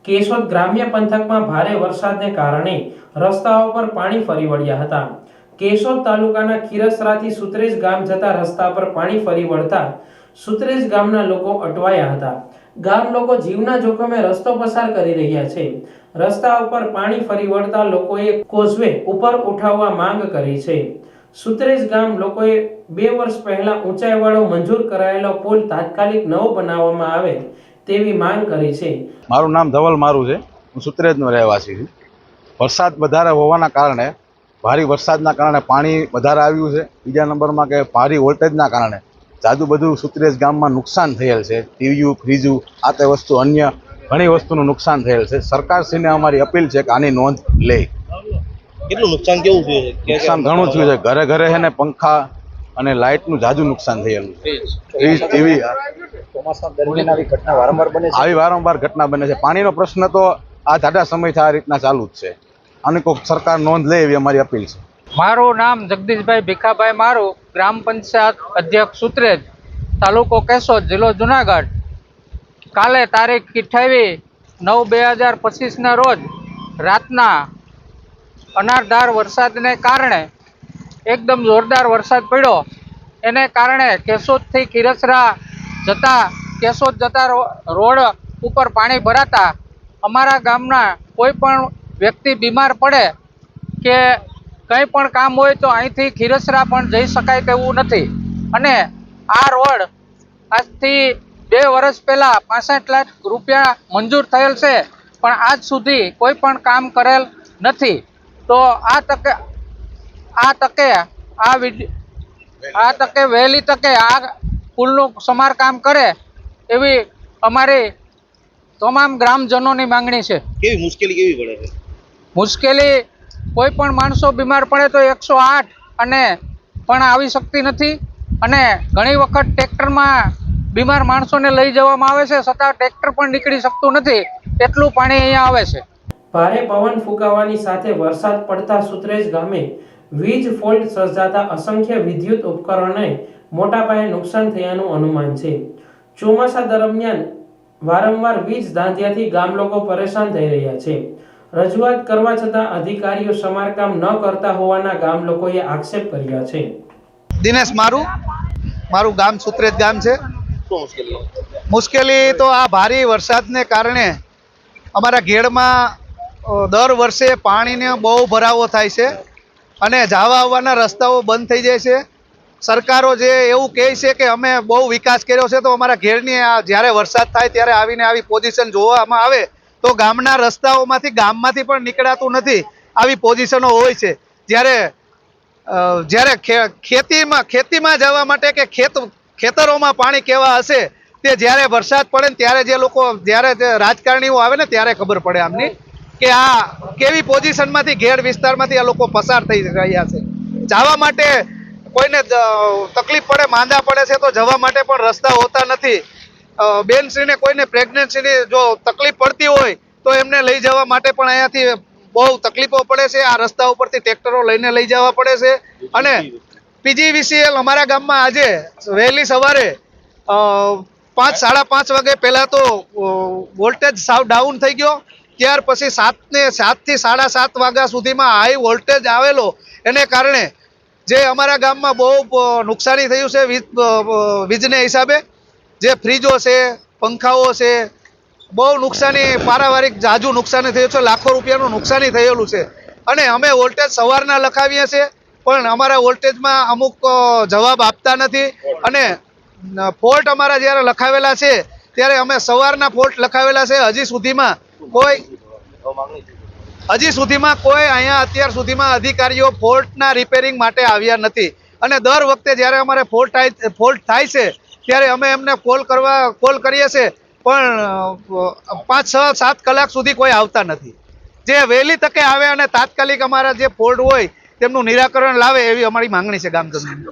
કેશોદ ગ્રામ્ય પંથકમાં ભારે વરસાદને કારણે રસ્તાઓ પર પાણી ફરી વળ્યા હતા। કેશોદ તાલુકાના ખીરસરાથી સુત્રેજ ગામ જતા રસ્તા પર પાણી ફરી વળતા સુત્રેજ ગામના લોકો અટવાયા હતા। ગામ લોકો જીવના જોખમે રસ્તો પસાર કરી રહ્યા છે। રસ્તા ઉપર પાણી ફરી વળતા લોકોએ કોઝવે ઉપર ઉઠાવવા માંગ કરી છે। સુત્રેજ ગામ લોકોએ 2 વર્ષ પહેલા ઊંચાઈવાળો મંજૂર કરાયેલો પુલ તાત્કાલિક નવો બનાવવામાં આવે તેવી માંગ કરી છે। મારું નામ ધવલ મારું છે। હું સુત્રેજનો રહેવાસી છું। વરસાદ વધારે હોવાના કારણે ભારે વરસાદના કારણે પાણી વધારે આવ્યું છે। બીજા નંબરમાં કે ભારે વોલ્ટેજના કારણે જાજુ બધું સુત્રેજ ગામમાં નુકસાન થયેલ છે। ટીવીયુ ફ્રીજુ આ તે વસ્તુ અન્ય ઘણી વસ્તુનું નુકસાન થયેલ છે। સરકારશ્રીને અમારી અપીલ છે કે આની નોંધ લે। કેટલું નુકસાન કેવું થયું છે? નુકસાન ઘણું થયું છે। ઘરે ઘરે છે ને પંખા અને લાઇટનું જાજુ નુકસાન થયેલું છે। ફ્રીજ ટીવી ચોમાસા દરમિયાન આવી ઘટના વારંવાર બને છે। આવી વારંવાર ઘટના બને છે। પાણીનો પ્રશ્ન તો આ જાડા સમયથી આ રીતના ચાલુ જ છે। આની કોઈ સરકાર નોંધ લે એવી અમારી અપીલ છે। મારું નામ જગદીશભાઈ ભીખાભાઈ મારું, ગ્રામ પંચાયત અધ્યક્ષ સુત્રેજ, તાલુકો કેશોદ, જિલ્લો જુનાગઢ। કાલે તારીખ 28/9/2025ના રોજ રાતના અનારધાર વરસાદને કારણે એકદમ જોરદાર વરસાદ પડ્યો। એને કારણે કેશોદથી ખીરસરા કેશોદ જતા રોડ ઉપર પાણી ભરાતા અમારા ગામના કોઈ પણ વ્યક્તિ બીમાર પડે કે કંઈ પણ કામ હોય તો અહીંથી ખીરસરા પણ જઈ શકાય તેવું નથી। અને આ રોડ આજથી 2 વર્ષ પહેલાં 65 લાખ રૂપિયા મંજૂર થયેલ છે, પણ આજ સુધી કોઈ પણ કામ કરેલ નથી। તો આ તકે વહેલી તકે આ પુલનું સમારકામ કરે એવી અમારી તમામ ગ્રામજનોની માંગણી છે। કેવી મુશ્કેલી કેવી પડે છે? મુશ્કેલી કોઈ પણ માણસો બીમાર પડે તો 108 અને પણ આવી શકતી નથી। અને ઘણી વખત ટ્રેક્ટરમાં બીમાર માણસોને લઈ જવામાં આવે છે, છતાં ટ્રેક્ટર પણ નીકળી શકતું નથી, એટલું પાણી અહીંયા આવે છે। ભારે પવન ફૂંકાવાની સાથે વરસાદ પડતા સુત્રેજ ગામે વીજ ફોલ્ટ સર્જાતા અસંખ્ય વિદ્યુત ઉપકરણોને મોટા પાયે નુકસાન થયાનું અનુમાન છે। ચોમાસા દરમિયાન વારંવાર વીજ ધાંધિયાથી ગામ લોકો પરેશાન થઈ રહ્યા છે। રજૂઆત કરવા છતાં અધિકારીઓ સમારકામ ન કરતા હોવાના ગામ લોકોએ આક્ષેપ કર્યા છે। દિનેશ મારું ગામ સુત્રેજ ગામ છે। શું મુશ્કેલી? મુશ્કેલી તો આ ભારે વરસાદને કારણે અમારા ઘેડમાં દર વર્ષે પાણીનો બહુ ભરાવો થાય છે અને જવા આવવાના રસ્તાઓ બંધ થઈ જાય છે। સરકારો જે એવું કહે છે કે અમે બહુ વિકાસ કર્યો છે, તો અમારા ઘેરની જ્યારે વરસાદ થાય ત્યારે આવીને આવી પોઝિશન જોવામાં આવે તો ગામના રસ્તાઓમાંથી ગામમાંથી પણ નીકળાતું નથી, આવી પોઝિશનો હોય છે। જ્યારે ખેતીમાં જવા માટે કે ખેતરોમાં પાણી કેવા હશે તે જ્યારે વરસાદ પડે ને ત્યારે જ્યારે રાજકારણીઓ આવે ને ત્યારે ખબર પડે આમની કે આ કેવી પોઝિશનમાંથી ઘેડ વિસ્તારમાંથી આ લોકો પસાર થઈ રહ્યા છે। જવા માટે કોઈને તકલીફ પડે, માંદા પડે છે તો જવા માટે પણ રસ્તા હોતા નથી। બેનશ્રીને કોઈને પ્રેગ્નન્સીની જો તકલીફ પડતી હોય તો એમને લઈ જવા માટે પણ અહીંયાથી બહુ તકલીફો પડે છે। આ રસ્તા ઉપરથી ટ્રેક્ટરો લઈને લઈ જવા પડે છે। અને PGVCL અમારા ગામમાં આજે વહેલી સવારે 5-5:30 વાગે પહેલાં તો વોલ્ટેજ સાવ ડાઉન થઈ ગયો, ત્યાર પછી 7 થી 7:30 વાગ્યા સુધીમાં હાઈ વોલ્ટેજ આવેલો। એને કારણે જે અમારા ગામમાં બહુ નુકસાની થયું છે વીજને હિસાબે। જે ફ્રીજો છે, પંખાઓ છે, બહુ નુકસાની, પારાવારિક જાજુ નુકસાની થયું છે, લાખો રૂપિયાનું નુકસાની થયેલું છે। અને અમે વોલ્ટેજ સવારના લખાવીએ છીએ પણ અમારા વોલ્ટેજમાં અમુક જવાબ આપતા નથી। અને ફોલ્ટ અમારા જ્યારે લખાવેલા છે ત્યારે અમે સવારના ફોલ્ટ લખાવેલા છે, હજી સુધીમાં કોઈ અહીંયા અત્યાર સુધીમાં અધિકારીઓ ફોલ્ટના રિપેરિંગ માટે આવ્યા નથી। અને દર વખતે જ્યારે અમારે ફોલ્ટ થાય છે ત્યારે અમે એમને કોલ કરીએ છીએ પણ 5-6-7 કલાક સુધી કોઈ આવતા નથી। જે વહેલી તકે આવે અને તાત્કાલિક અમારા જે ફોલ્ટ હોય તેમનું નિરાકરણ લાવે એવી અમારી માંગણી છે ગામજનોની।